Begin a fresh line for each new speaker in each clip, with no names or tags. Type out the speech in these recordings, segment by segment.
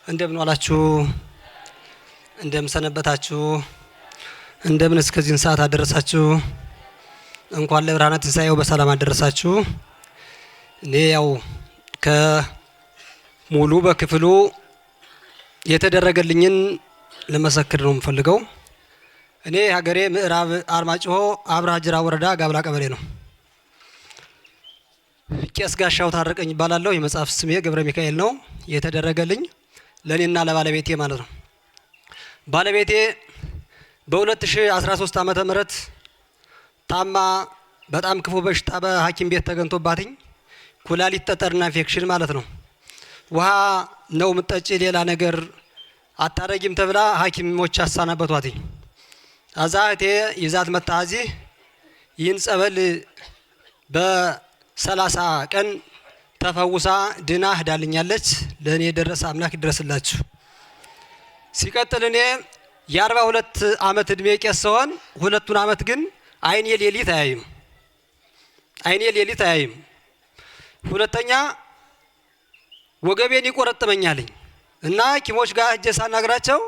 እንደምን ዋላችሁ? እንደምን ሰነበታችሁ? እንደምን እስከዚህ ሰዓት አደረሳችሁ? እንኳን ለብርሃነ ትንሣኤው በሰላም አደረሳችሁ። እኔ ያው ከሙሉ በክፍሉ የተደረገልኝን ለመሰክር ነው የምፈልገው። እኔ ሀገሬ ምዕራብ አርማጭሆ አብርሃ ጅራ ወረዳ ጋብላ ቀበሌ ነው። ቄስ ጋሻው ታረቀኝ ይባላለሁ። የመጽሐፍ ስሜ ገብረ ሚካኤል ነው። የተደረገልኝ ለኔና ለባለቤቴ ማለት ነው። ባለቤቴ በ2013 ዓመተ ምህረት ታማ በጣም ክፉ በሽታ በሐኪም ቤት ተገኝቶባትኝ ኩላሊት ጠጠርና ኢንፌክሽን ማለት ነው። ውሃ ነው ምጠጪ ሌላ ነገር አታረጊም ተብላ ሐኪሞች አሳናበቷትኝ። አዛቴ ይዛት መጣ እዚህ ይህን ጸበል በ30 ቀን ተፈውሳ ድና ሄዳልኛለች። ለኔ የደረሰ አምላክ ይድረስላችሁ። ሲቀጥል እኔ የ42 ዓመት እድሜ ቄስ ስሆን 2 ዓመት ግን አይኔ ሌሊት አያይም። ሁለተኛ ወገቤን ይቆረጥመኛልኝ እና ሐኪሞች ጋር ሄጄ ሳናግራቸው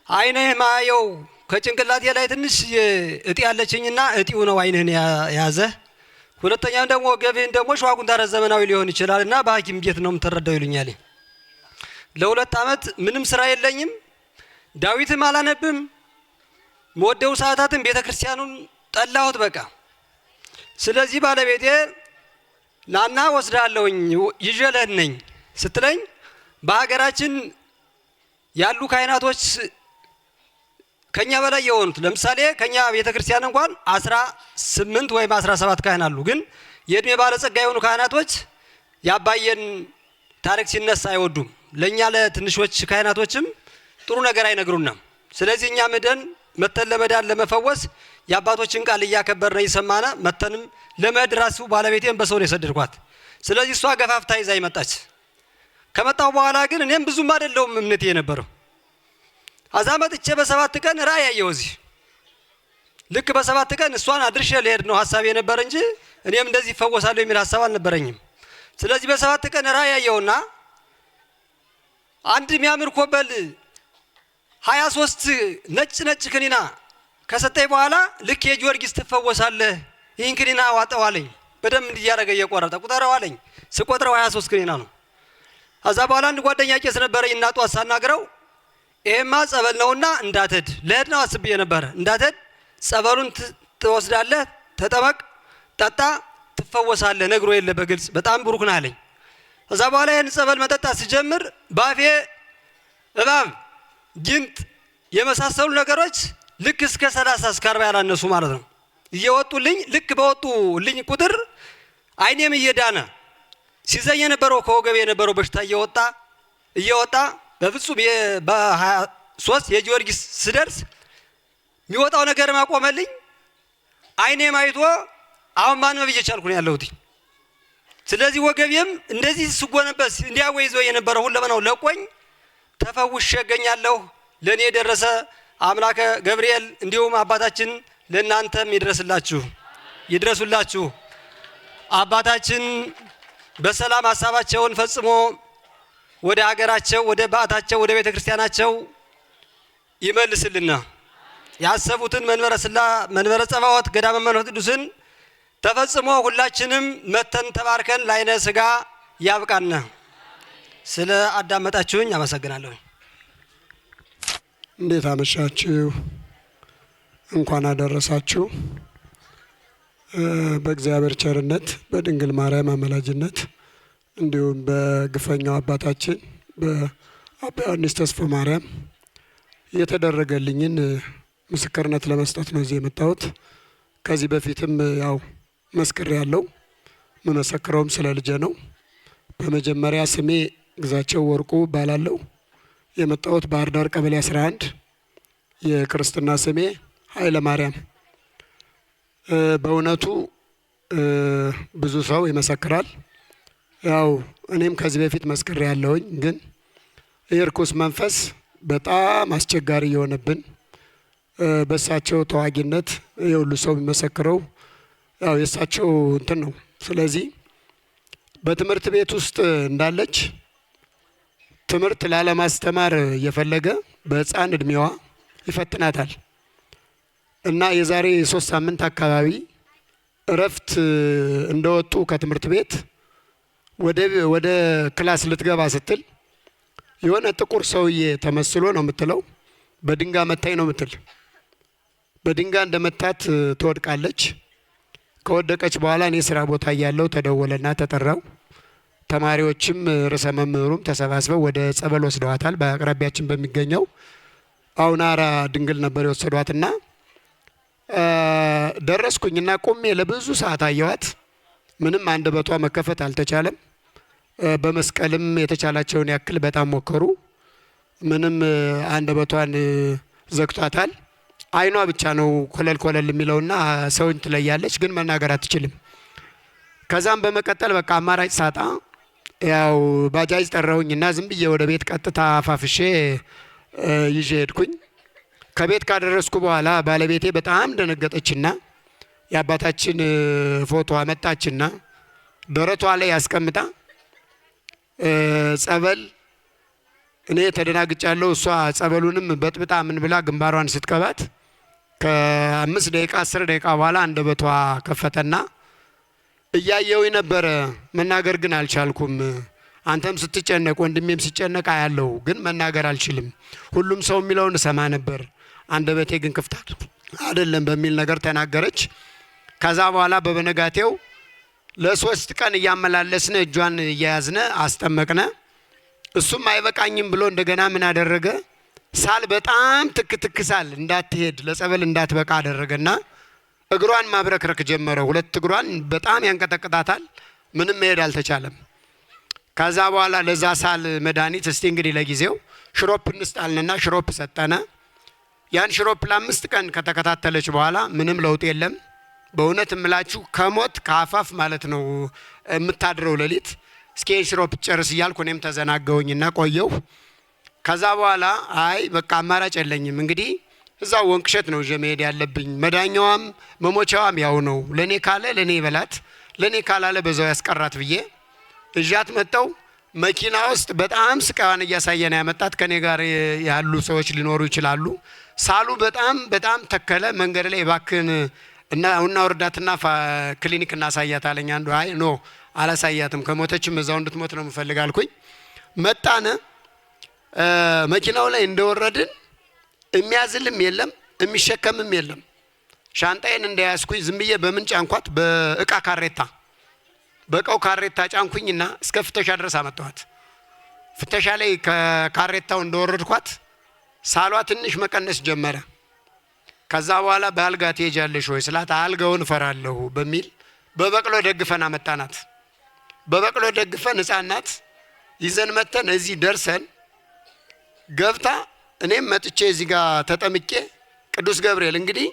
አይንህ ማየው ከጭንቅላቴ ላይ ትንሽ እጢ ያለችኝና እጢው ነው አይንህን ያዘ። ሁለተኛም ደግሞ ወገብህን ደግሞ ሸዋጉንታረ ዘመናዊ ሊሆን ይችላልና በሐኪም ቤት ነው የምትረዳው ይሉኛል። ለ2 ዓመት ምንም ስራ የለኝም። ዳዊትም አላነብም። ወደው ሰዓታትን ቤተክርስቲያኑን ጠላሁት በቃ። ስለዚህ ባለቤቴ ናና ወስዳለሁኝ ይጀለህ ነኝ ስትለኝ በሀገራችን ያሉ ካህናቶች ከኛ በላይ የሆኑት ለምሳሌ ከኛ ቤተክርስቲያን እንኳን 18 ወይም 17 ካህን አሉ። ግን የእድሜ ባለጸጋ የሆኑ ካህናቶች ያባየን ታሪክ ሲነሳ አይወዱም። ለኛ ለትንሾች ካህናቶችም ጥሩ ነገር አይነግሩንም። ስለዚህ እኛ መተን ለመዳን ለመፈወስ የአባቶችን ቃል እያከበርን እየሰማነ መተንም ለመድራሱ ባለቤቴን በሰው ነው የሰደድኳት። ስለዚህ እሷ ገፋፍታ ይዛ ይመጣች። ከመጣው በኋላ ግን እኔም ብዙም አይደለሁም እምነቴ የነበረው አዛመጥቼ በ7 ቀን ራእይ ያየው እዚህ ልክ በ7 ቀን እሷን አድርሼ ልሄድ ነው ሐሳብ የነበረ እንጂ እኔም እንደዚህ ይፈወሳለሁ የሚል ሐሳብ አልነበረኝም። ስለዚህ በ7 ቀን ራእይ ያየውና አንድ የሚያምር ኮበል 23 ነጭ ክኒና ከሰጠኝ በኋላ ልክ የጊዮርጊስ ትፈወሳለህ ይህን ክኒና ዋጠው አለኝ። በደም እንዲያረገ እየቆረጠ ቁጠረው አለኝ። ስቆጥረው 23 ክኒና ነው። ከዛ በኋላ አንድ ጓደኛ ቄስ ነበረኝ እና ጧት ሳናግረው ይሄማ ጸበል ነውና እንዳትሄድ ለሄድ ነው አስቤ ነበር። እንዳትሄድ ጸበሉን ትወስዳለህ፣ ተጠመቅ፣ ጠጣ፣ ትፈወሳለህ ነግሮ የለ በግልጽ በጣም ብሩክ ነህ አለኝ። ከዛ በኋላ ይህን ጸበል መጠጣት ሲጀምር ባፌ እባብ፣ ጊንጥ የመሳሰሉ ነገሮች ልክ እስከ 30 እስከ 40 ያላነሱ ማለት ነው እየወጡልኝ ልክ በወጡልኝ ቁጥር አይኔም እየዳነ ሲዘኝ የነበረው ከወገቤ የነበረው በሽታ እየወጣ በፍጹም በ23 የጊዮርጊስ ስደርስ የሚወጣው ነገር ማቆመልኝ። አይኔ ማይቶ አሁን ማንበብ እየቻልኩ ነው ያለሁት። ስለዚህ ወገቤም እንደዚህ ስጎነበስ እንዲያወይዞ የነበረው ሁለመናው ለቆኝ ተፈውሼ እገኛለሁ። ለኔ የደረሰ አምላከ ገብርኤል እንዲሁም አባታችን ለእናንተም ይድረሱላችሁ። አባታችን በሰላም ሐሳባቸውን ፈጽሞ ወደ ሀገራቸው ወደ ባታቸው ወደ ቤተክርስቲያናቸው ይመልስልና ያሰቡትን መንበረ ጸባዖት ገዳመ መንፈስ ቅዱስን ተፈጽሞ ሁላችንም መተን ተባርከን ለዓይነ ሥጋ ያብቃን። ስለ አዳመጣችሁኝ አመሰግናለሁ።
እንዴት አመሻችሁ? እንኳን አደረሳችሁ። በእግዚአብሔር ቸርነት በድንግል ማርያም አማላጅነት እንዲሁም በግፈኛው አባታችን በአባ ዮሐንስ ተስፋ ማርያም የተደረገልኝን ምስክርነት ለመስጠት ነው እዚህ የመጣሁት። ከዚህ በፊትም ያው መስክር ያለው መመሰክረውም ስለ ልጄ ነው። በመጀመሪያ ስሜ ግዛቸው ወርቁ እባላለሁ። የመጣሁት ባህር ዳር ቀበሌ 11 የክርስትና ስሜ ኃይለ ማርያም። በእውነቱ ብዙ ሰው ይመሰክራል። ያው እኔም ከዚህ በፊት መስክሬ ያለሁኝ፣ ግን የርኩስ መንፈስ በጣም አስቸጋሪ የሆነብን በእሳቸው ተዋጊነት የሁሉ ሰው የሚመሰክረው ያው የእሳቸው እንትን ነው። ስለዚህ በትምህርት ቤት ውስጥ እንዳለች ትምህርት ላለማስተማር እየፈለገ በሕፃን እድሜዋ ይፈትናታል እና የዛሬ 3 ሳምንት አካባቢ እረፍት እንደወጡ ከትምህርት ቤት ወደ ክላስ ልትገባ ስትል የሆነ ጥቁር ሰውዬ ተመስሎ ነው የምትለው፣ በድንጋይ መታኝ ነው የምትል። በድንጋይ እንደመታት ትወድቃለች። ከወደቀች በኋላ እኔ ስራ ቦታ እያለሁ ተደወለና ተጠራው። ተማሪዎችም ርዕሰ መምህሩም ተሰባስበው ወደ ጸበል ወስደዋታል። በአቅራቢያችን በሚገኘው አውናራ ድንግል ነበር የወሰዷትና ደረስኩኝና ቆሜ ለብዙ ሰዓት አየዋት። ምንም አንደበቷ መከፈት አልተቻለም። በመስቀልም የተቻላቸውን ያክል በጣም ሞከሩ። ምንም አንደበቷን ዘግቷታል። አይኗ ብቻ ነው ኮለል ኮለል የሚለውና ሰውን ትለያለች፣ ግን መናገር አትችልም። ከዛም በመቀጠል በቃ አማራጭ ሳጣ ያው ባጃጅ ጠራሁኝና ዝም ብዬ ወደ ቤት ቀጥታ አፋፍሼ ይዤ ሄድኩኝ። ከቤት ካደረስኩ በኋላ ባለቤቴ በጣም ደነገጠችና የአባታችን ፎቶ አመጣችና ደረቷ ላይ ያስቀምጣ ጸበል፣ እኔ ተደናግጫለሁ። እሷ ጸበሉንም በጥብጣ ምን ብላ ግንባሯን ስትቀባት ከ5 ደቂቃ 10 ደቂቃ በኋላ አንደበቷ ከፈተና እያየው ነበረ። መናገር ግን አልቻልኩም። አንተም ስትጨነቅ ወንድሜም ሲጨነቅ አያለው፣ ግን መናገር አልችልም። ሁሉም ሰው የሚለውን እሰማ ነበር፣ አንደበቴ ግን ክፍት አይደለም በሚል ነገር ተናገረች። ከዛ በኋላ በበነጋቴው ለ3 ቀን እያመላለስነ እጇን እያያዝነ አስጠመቅነ። እሱም አይበቃኝም ብሎ እንደገና ምን አደረገ? ሳል በጣም ትክትክ ሳል እንዳትሄድ ለጸበል እንዳትበቃ አደረገና እግሯን ማብረክረክ ጀመረ። 2 እግሯን በጣም ያንቀጠቅጣታል። ምንም መሄድ አልተቻለም። ከዛ በኋላ ለዛ ሳል መድኃኒት እስቲ እንግዲህ ለጊዜው ሽሮፕ እንስጣልንና ሽሮፕ ሰጠነ። ያን ሽሮፕ ለ5 ቀን ከተከታተለች በኋላ ምንም ለውጥ የለም። በእውነት እምላችሁ ከሞት ከአፋፍ ማለት ነው የምታድረው ሌሊት። እስኪ ሽሮፕ ጨርስ እያልኩ እኔም ተዘናገውኝና ቆየው። ከዛ በኋላ አይ በቃ አማራጭ የለኝም እንግዲህ እዛው ወንቅሸት ነው መሄድ ያለብኝ። መዳኛዋም መሞቻዋም ያው ነው። ለኔ ካለ ለኔ ይበላት፣ ለኔ ካላለ በዛው ያስቀራት ብዬ እዣት መጣው። መኪና ውስጥ በጣም ስቃዋን እያሳየና ያመጣት ከኔ ጋር ያሉ ሰዎች ሊኖሩ ይችላሉ። ሳሉ በጣም ተከለ። መንገድ ላይ ባክን እና ወርዳትና ክሊኒክ እናሳያት አለኝ አንዱ። አይ ኖ አላሳያትም፣ ከሞተችም እዛው እንድትሞት ነው የምፈልግ አልኩኝ። መጣነ። መኪናው ላይ እንደወረድን የሚያዝልም የለም የሚሸከምም የለም። ሻንጣዬን እንደያዝኩኝ ዝም ብዬ በምን ጫንኳት? በእቃ ካሬታ፣ በእቃው ካሬታ ጫንኩኝና እስከ ፍተሻ ድረስ አመጣኋት። ፍተሻ ላይ ከካሬታው እንደወረድኳት ሳሏ ትንሽ መቀነስ ጀመረ። ከዛ በኋላ በአልጋ ትሄጃለሽ ወይ ስላት አልጋውን እፈራለሁ በሚል በበቅሎ ደግፈን አመጣናት። በበቅሎ ደግፈን ሕፃናት ይዘን መተን እዚህ ደርሰን ገብታ እኔም መጥቼ እዚህ ጋር ተጠምቄ ቅዱስ ገብርኤል እንግዲህ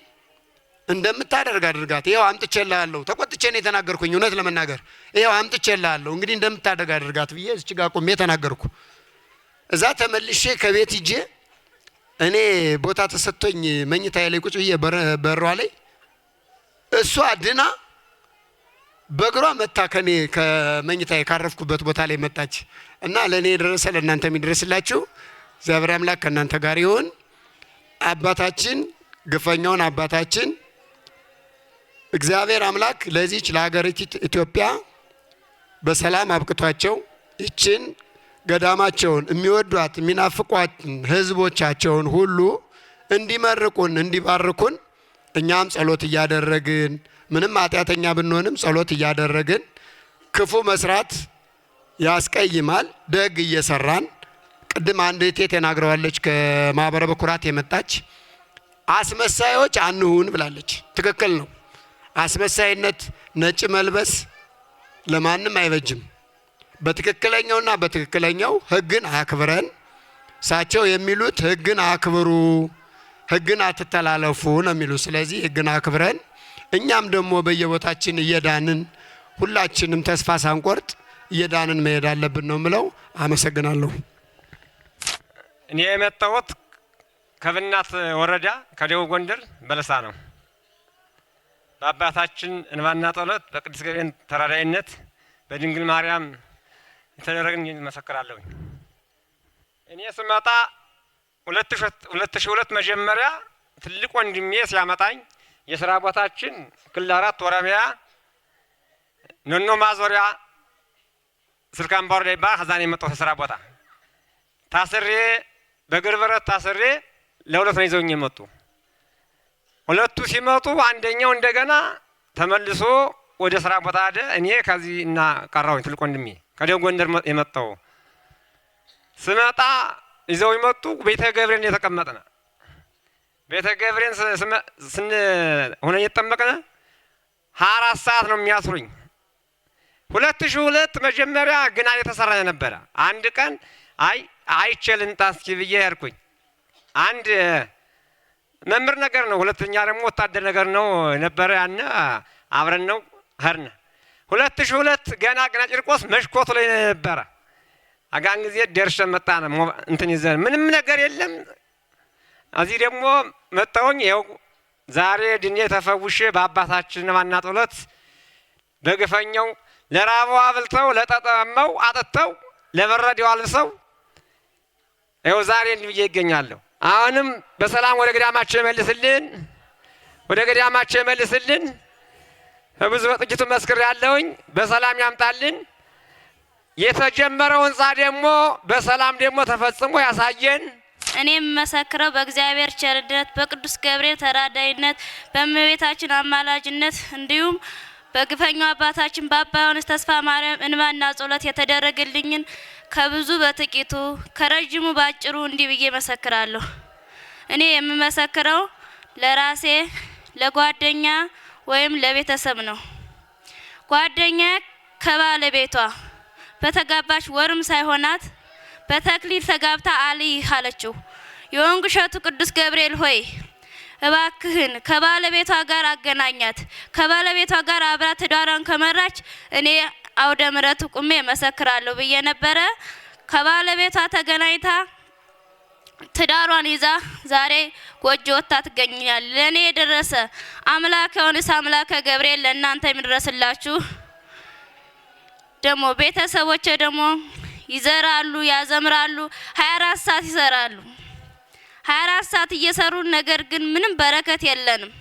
እንደምታደርግ አድርጋት፣ ይሄው አምጥቼልሃለሁ። ተቆጥቼ ነው የተናገርኩኝ። እውነት ለመናገር ይሄው አምጥቼልሃለሁ እንግዲህ እንደምታደርግ አድርጋት ብዬ እዚህ ጋር ቆሜ ተናገርኩ። እዛ ተመልሼ ከቤት ሂጄ እኔ ቦታ ተሰጥቶኝ መኝታዬ ላይ ቁጭ ብዬ በሯ ላይ እሷ ድና በእግሯ መታ ከኔ ከመኝታዬ ካረፍኩበት ቦታ ላይ መጣች እና ለእኔ የደረሰ ለእናንተ የሚደርስላችሁ እግዚአብሔር አምላክ ከእናንተ ጋር ይሁን። አባታችን ግፈኛውን አባታችን እግዚአብሔር አምላክ ለዚች ለሀገሪቱ ኢትዮጵያ በሰላም አብቅቷቸው ይችን ገዳማቸውን የሚወዷት የሚናፍቋት ህዝቦቻቸውን ሁሉ እንዲመርቁን እንዲባርኩን እኛም ጸሎት እያደረግን ምንም ኃጢአተኛ ብንሆንም ጸሎት እያደረግን ክፉ መስራት ያስቀይማል፣ ደግ እየሰራን ቅድም አንድ እህቴ ተናግረዋለች ከማህበረ በኩራት የመጣች አስመሳዮች አንሁን ብላለች። ትክክል ነው። አስመሳይነት ነጭ መልበስ ለማንም አይበጅም። በትክክለኛውና በትክክለኛው ህግን አክብረን እሳቸው የሚሉት ሕግን አክብሩ፣ ሕግን አትተላለፉ ነው የሚሉት። ስለዚህ ሕግን አክብረን እኛም ደግሞ በየቦታችን እየዳንን ሁላችንም ተስፋ ሳንቆርጥ እየዳንን መሄድ አለብን ነው ምለው። አመሰግናለሁ።
እኔ የመጣሁት ከብናት ወረዳ ከደቡብ ጎንደር በለሳ ነው። በአባታችን እንባና ጸሎት በቅዱስ ገብርኤል ተራዳይነት በድንግል ማርያም የተደረገን መሰክራለሁ። እኔ ስመጣ 2002 መጀመሪያ ትልቅ ወንድሜ ሲያመጣኝ የሥራ ቦታችን ክልል 4 ኦሮሚያ ኖኖ ማዞሪያ ስልካምባር ላይ ከዛኔ የመጣሁት የሥራ ቦታ ታስሬ በእግር ብረት ታስሬ ለሁለት ነው ይዘውኝ የመጡ። ሁለቱ ሲመጡ አንደኛው እንደገና ተመልሶ ወደ ሥራ ቦታ ሄደ። እኔ ከዚህ እና ቀረሁኝ። ትልቅ ወንድሜ ከደቡብ ጎንደር የመጣው ስመጣ ይዘው ይመጡ። ቤተ ገብርኤል የተቀመጥነ ቤተ ገብርኤል ሆነ እየተጠመቅነ 24 ሰዓት ነው የሚያስሩኝ። 2002 መጀመሪያ ግና የተሰራ ነበረ። አንድ ቀን አይቼ ልምጣ እስኪ ብዬ ያርኩኝ። አንድ መምህር ነገር ነው፣ ሁለተኛ ደግሞ ወታደር ነገር ነው ነበረ። ያነ አብረን ነው ሄድን። 2002 ገና ጭርቆስ መሽኮት ላይ ነበረ። አጋን ጊዜ ደርሼ መጣነ። እንትን ይዘን ምንም ነገር የለም። እዚህ ደግሞ መጣሁኝ። ይኸው ዛሬ ድኜ ተፈውሼ በአባታችን እንባና ጸሎት በግፈኛው ለራበው አብልተው ለተጠማው አጥተው ለበረደው አልብሰው ይኸው ዛሬ እንዲህ ብዬ ይገኛለሁ። አሁንም በሰላም ወደ ገዳማችን መልስልን፣ ወደ ገዳማችን መልስልን። ብዙ በጥቂቱ መስክር ያለውኝ በሰላም ያምጣልን። የተጀመረው ህንጻ ደግሞ በሰላም ደግሞ ተፈጽሞ ያሳየን።
እኔ የምመሰክረው በእግዚአብሔር ቸርነት በቅዱስ ገብርኤል ተራዳይነት በእመቤታችን አማላጅነት እንዲሁም በግፈኛው አባታችን በአባ ዮሐንስ ተስፋ ማርያም እንባና ጸሎት የተደረገልኝን ከብዙ በጥቂቱ ከረጅሙ ባጭሩ እንዲህ ብዬ መሰክራለሁ። እኔ የምመሰክረው ለራሴ ለጓደኛ ወይም ለቤተሰብ ነው። ጓደኛ ከባለቤቷ በተጋባች ወርም ሳይሆናት በተክሊል ተጋብታ አልይ አለችው። የወንቅ እሸቱ ቅዱስ ገብርኤል ሆይ እባክህን ከባለቤቷ ጋር አገናኛት። ከባለቤቷ ጋር አብራ ትዳሯን ከመራች እኔ አውደ ምሕረቱ ቁሜ መሰክራለሁ ብዬ ነበረ። ከባለቤቷ ተገናኝታ ትዳሯን ይዛ ዛሬ ጎጆ ወጣ ትገኛለች። ለኔ የደረሰ አምላከ ዮሐንስ አምላከ ገብርኤል ለእናንተ የሚደርስላችሁ። ደግሞ ቤተሰቦቼ ደግሞ ይዘራሉ፣ ያዘምራሉ፣ 24 ሰዓት ይሰራሉ። 24 ሰዓት እየሰሩ ነገር ግን ምንም በረከት የለንም።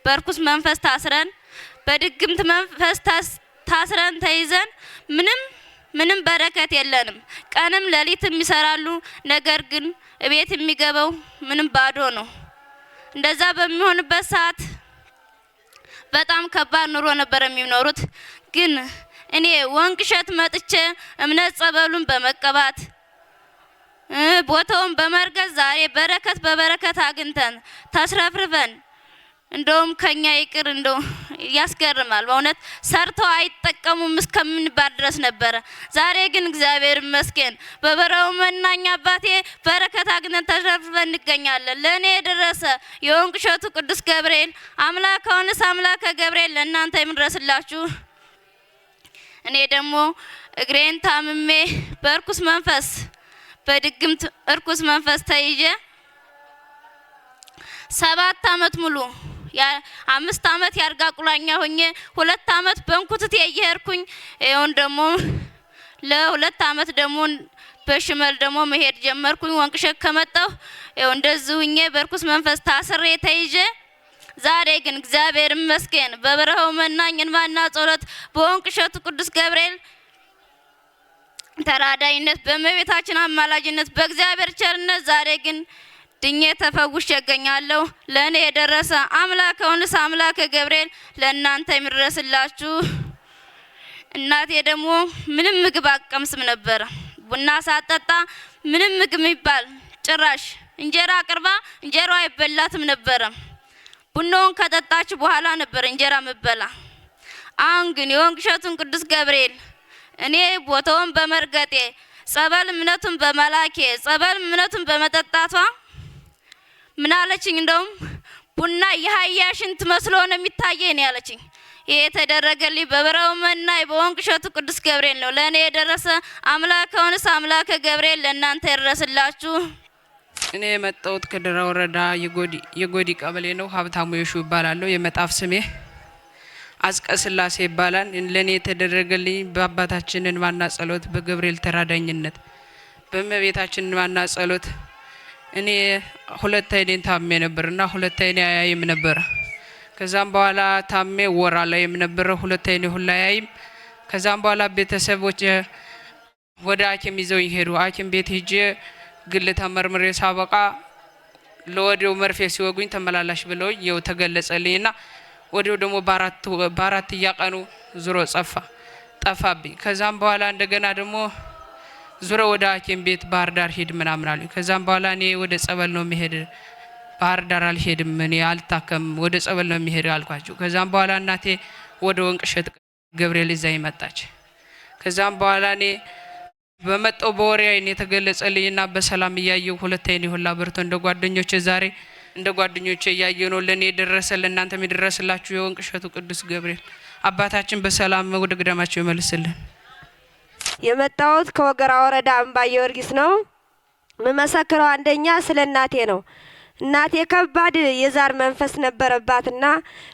በርኩስ መንፈስ ታስረን በድግምት መንፈስ ታስረን ተይዘን ምንም በረከት የለንም። ቀንም ሌሊትም ይሰራሉ፣ ነገር ግን እቤት የሚገባው ምንም ባዶ ነው። እንደዛ በሚሆንበት ሰዓት በጣም ከባድ ኑሮ ነበር የሚኖሩት። ግን እኔ ወንቅ እሸት መጥቼ እምነት ጸበሉን በመቀባት ቦታውን በመርገዝ ዛሬ በረከት በበረከት አግኝተን ተስረፍርፈን እንደውም ከኛ ይቅር እንደው ያስገርማል። በእውነት ሰርተው አይጠቀሙም እስከምንባል ድረስ ነበረ። ዛሬ ግን እግዚአብሔር ይመስገን በበረሃው መናኛ አባቴ በረከት አግኝተን ተስረፍርፈን እንገኛለን። ለእኔ የደረሰ የወንቅ እሸቱ ቅዱስ ገብርኤል አምላከ ዮሐንስ አምላከ ገብርኤል ለእናንተ የሚደርስላችሁ። እኔ ደግሞ እግሬን ታምሜ በርኩስ መንፈስ በድግምት እርኩስ መንፈስ ተይዤ 7 አመት ሙሉ 5 አመት ያርጋ ቁላኛ ሆኜ 2 አመት በእንኩትት እየሄድኩኝ ይሁን ደግሞ ለ2 አመት ደግሞ በሽመል ደግሞ መሄድ ጀመርኩኝ። ወንቅ እሸት ከመጣሁ ይሁን እንደዚህ ሆኜ በርኩስ መንፈስ ታስሬ ተይዤ ዛሬ ግን እግዚአብሔር ይመስገን በበረሃው መናኝ እንባና ጸሎት በወንቅ እሸቱ ቅዱስ ገብርኤል ተራዳይነት በእመቤታችን አማላጅነት በእግዚአብሔር ቸርነት ዛሬ ግን ድኜ ተፈውሼ እገኛለሁ። ለእኔ የደረሰ አምላከ ዮሐንስ አምላከ ገብርኤል ለእናንተ የሚደርስላችሁ። እናቴ ደግሞ ምንም ምግብ አቀምስም ነበር። ቡና ሳጠጣ ምንም ምግብ የሚባል ጭራሽ እንጀራ አቅርባ እንጀራው አይበላትም ነበረ። ቡናውን ከጠጣች በኋላ ነበር እንጀራ መበላ። አሁን ግን የወንቅ እሸቱን ቅዱስ ገብርኤል እኔ ቦታውን በመርገጤ ጸበል እምነቱን በመላኬ ጸበል እምነቱን በመጠጣቷ ምን አለችኝ? እንደውም ቡና የአህያ ሽንት መስሎ ነው የሚታየኝ ነው ያለችኝ። ይሄ የተደረገልኝ በበረሃው መናኝ በወንቅ እሸቱ ቅዱስ ገብርኤል ነው። ለእኔ የደረሰ አምላከውንስ አምላከ ገብርኤል ለእናንተ ይድረስላችሁ።
እኔ የመጣሁት ከደራ ወረዳ የጎዲ ቀበሌ ነው። ሀብታሙ የሹ ይባላለሁ። የመጣፍ ስሜ አጽቀ ሥላሴ ይባላል። ለእኔ የተደረገልኝ በአባታችን እንባና ጸሎት በገብርኤል ተራዳኝነት በእመቤታችን እንባና ጸሎት እኔ ሁለት አይኔን ታሜ ነበርና ሁለት አይኔ አያይም ነበር። ከዛም በኋላ ታሜ ወራ ላይም ነበር ሁለት አይኔ ሁላ አያይም። ከዛም በኋላ ቤተሰቦች ወደ ሐኪም ይዘው ይሄዱ። ሐኪም ቤት ሄጄ ግል ተመርምሬ ሳበቃ ለወዲው መርፌ ሲወጉኝ ተመላላሽ ብለው ይው ተገለጸልኝና ወዲው ደግሞ በአራት እያቀኑ ዙሮ ጠፋብኝ። ከዛም በኋላ እንደገና ደግሞ ዙሮ ወደ ሐኪም ቤት ባህር ዳር ሄድ ምናምን አሉኝ። ከዛም በኋላ እኔ ወደ ጸበል ነው የሚሄድ ባህር ዳር አልሄድም፣ እኔ አልታከምም፣ ወደ ጸበል ነው የሚሄድ አልኳቸው። ከዛም በኋላ እናቴ ወደ ወንቅ እሸት ገብርኤል ይዛኝ መጣች። ከዛም በኋላ እኔ በመጣው በወሬ አይኔ የተገለጸልኝና በሰላም እያየሁ ሁለት አይኔ ሁላ በርቶ እንደ ጓደኞቼ ዛሬ እንደ ጓደኞቼ እያየሁ ነው። ለእኔ የደረሰ ለእናንተም የደረስላችሁ የወንቅ እሸቱ ቅዱስ ገብርኤል አባታችን በሰላም ወደ ገዳማቸው ይመልስልን።
የመጣሁት ከወገራ ወረዳ አምባ ጊዮርጊስ ነው። የምመሰክረው አንደኛ ስለ እናቴ ነው። እናቴ ከባድ የዛር መንፈስ ነበረባትና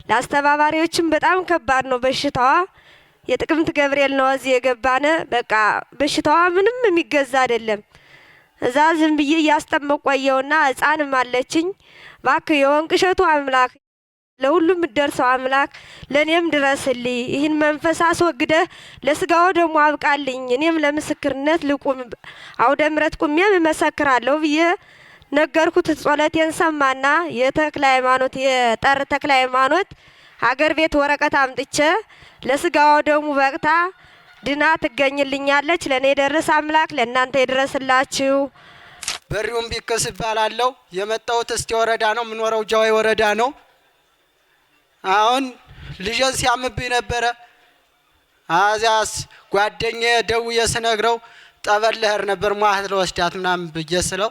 ለአስተባባሪዎችም በጣም ከባድ ነው በሽታዋ። የጥቅምት ገብርኤል ነው እዚህ የገባነ። በቃ በሽታዋ ምንም የሚገዛ አይደለም። እዛ ዝም ብዬ እያስጠመቁ ቆየውና ሕፃንም አለችኝ። እባክህ የወንቅ እሸቱ አምላክ ለሁሉም ደርሰው አምላክ ለኔም ድረስልኝ፣ ይህን መንፈስ አስወግደህ ለስጋው ደግሞ አብቃልኝ፣ እኔም ለምስክርነት ልቁም አውደ ምሕረት ቁሜም እመሰክራለሁ ብዬ ነገርኩት። ጸሎቴን ሰማና የተክለ ሃይማኖት የጠር ተክለ ሃይማኖት ሀገር ቤት ወረቀት አምጥቼ ለስጋው ደግሞ በቅታ ድና ትገኝልኛለች። ለኔ የደረሰ አምላክ ለእናንተ ይድረስላችሁ።
በሪውን ቢከስ ይባላለሁ። የመጣሁት እስቴ ወረዳ ነው። የምኖረው ጃዋይ ወረዳ ነው። አሁን ልጄን ሲያምብኝ ነበረ። አዚያስ ጓደኛዬ ደውዬ ስነግረው ጠበል ልሄድ ነበር ሟት ለወስዳት ምናምን ብዬ ስለው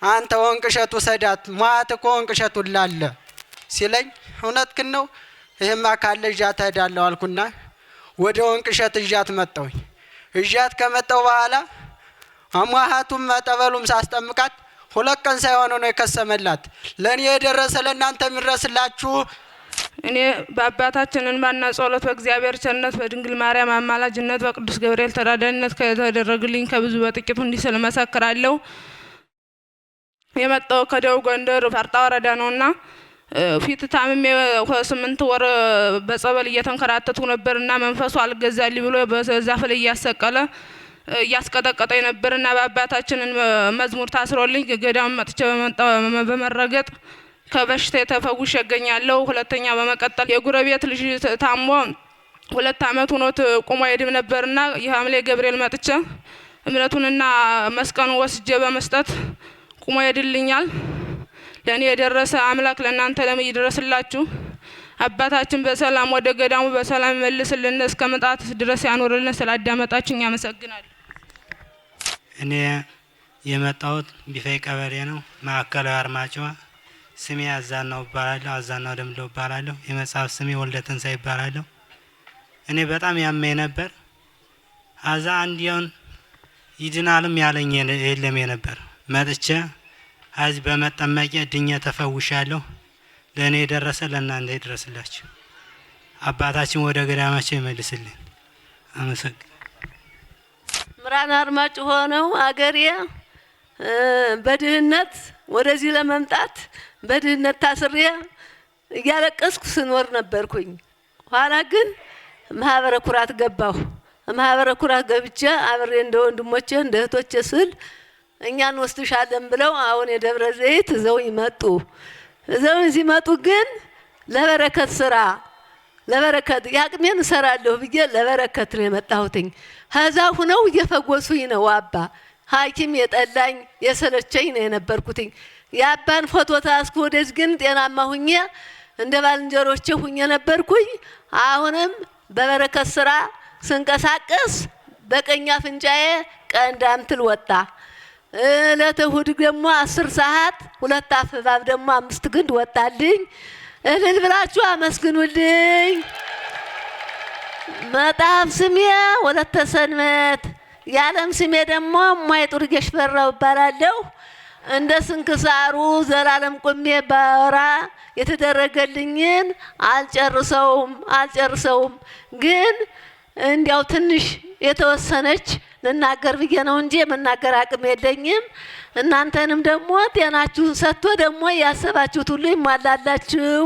አንተ ወንቅ እሸቱ ሰዳት ሟት እኮ ወንቅ እሸቱ ላለ ሲለኝ እውነትህን ነው ይሄማ ካለ እዣት እሄዳለሁ አልኩና ወደ ወንቅ እሸት እዣት መጣሁኝ። እዣት ከመጣሁ በኋላ አሟሃቱም ጠበሉም ሳስጠምቃት 2 ቀን ሳይሆን ነው የከሰመላት። ለኔ የደረሰ ለእናንተ የሚደርስላችሁ።
እኔ በአባታችን እንባና ጸሎት በእግዚአብሔር ቸርነት በድንግል ማርያም አማላጅነት በቅዱስ ገብርኤል ተራዳኢነት ከተደረገልኝ ከብዙ በጥቂቱ እንዲህ ስል እመሰክራለሁ። የመጣው ከደቡብ ጎንደር ፋርጣ ወረዳ ነውና ፊት ታምሜ 8 ወር በጸበል እየተንከራተቱ ነበርና መንፈሱ አልገዛልኝ ብሎ በዛፍ ላይ እያሰቀለ እያስቀጠቀጠኝ ነበርና በአባታችን መዝሙር ታስሮልኝ ገዳም መጥቼ በመረገጥ ከበሽታ ተፈውሼ እገኛለሁ። ሁለተኛ በመቀጠል የጉረቤት ልጅ ታሞ 2 አመት ሆኖት ቆሞ አይድም ነበርና የሐምሌ ገብርኤል መጥቼ እምነቱንና መስቀኑን ወስጄ በመስጠት ቆሞ ይድልኛል። ለኔ የደረሰ አምላክ ለእናንተ ይድረስላችሁ። አባታችን በሰላም ወደ ገዳሙ በሰላም መልስልን፣ እስከ ምጣት ድረስ ያኖርልን። ስላዳመጣችሁኝ አመሰግናለሁ።
እኔ የመጣሁት ቢፈይ ቀበሌ ነው፣ ማዕከላዊ አርማጭሆ። ስሜ አዛናው እባላለሁ። አዛናው ደምለው እባላለሁ። የመጽሐፍ ስሜ ወልደ ትንሳኤ እባላለሁ። እኔ በጣም ያመኝ ነበር። አዛ አንዲውን ይድናልም ያለኝ የለም ነበር። መጥቼ አዚህ በመጠመቂያ ድኜ ተፈውሻለሁ። ለእኔ የደረሰ ለእናንተ ይድረስላችሁ። አባታችን ወደ ገዳማቸው ይመልስልን። አመሰግናለሁ።
ምራን አርማጭሆ ነው አገሬ። በድህነት ወደዚህ ለመምጣት በድህነት ታስሬ እያለቀስኩ ስኖር ነበርኩኝ። ኋላ ግን ማህበረ ኩራት ገባሁ። ማህበረ ኩራት ገብቼ አብሬ እንደ ወንድሞቼ እንደ እህቶቼ ስል እኛን ወስድሻለን ብለው አሁን የደብረ ዘይት እዘው ይመጡ። እዘው ሲመጡ ግን ለበረከት ስራ ለበረከት ያቅሜን እሰራለሁ ብዬ ለበረከት ነው የመጣሁትኝ። ከዛ ሁነው እየፈወሱኝ ነው። አባ ሐኪም የጠላኝ የሰለቸኝ ነው የነበርኩትኝ። የአባን ፎቶ ታስኩ። ወደዚህ ግን ጤናማ ሁኜ እንደ ባልንጀሮቼ ሁኜ ነበርኩኝ። አሁንም በበረከት ስራ ስንቀሳቀስ በቀኝ አፍንጫዬ ቀንዳም ትል ወጣ። ዕለተ እሑድ ደግሞ 10 ሰዓት 2 አፍ እባብ ደግሞ 5 ግንድ ወጣልኝ። እልል ብላችሁ አመስግኑልኝ። መጣፍ ስሜ ወለተ ሰንበት፣ የዓለም ስሜ ደግሞ እማይ ጡርጌሽ ፈራው እባላለሁ። እንደ ስንክሳሩ ዘላለም ቆሜ ባወራ የተደረገልኝን አልጨርሰውም። ግን እንዲያው ትንሽ የተወሰነች ልናገር ብዬ ነው እንጂ የመናገር አቅም የለኝም። እናንተንም ደግሞ ጤናችሁን ሰጥቶ ደግሞ ያሰባችሁት ሁሉ ይሟላላችሁ።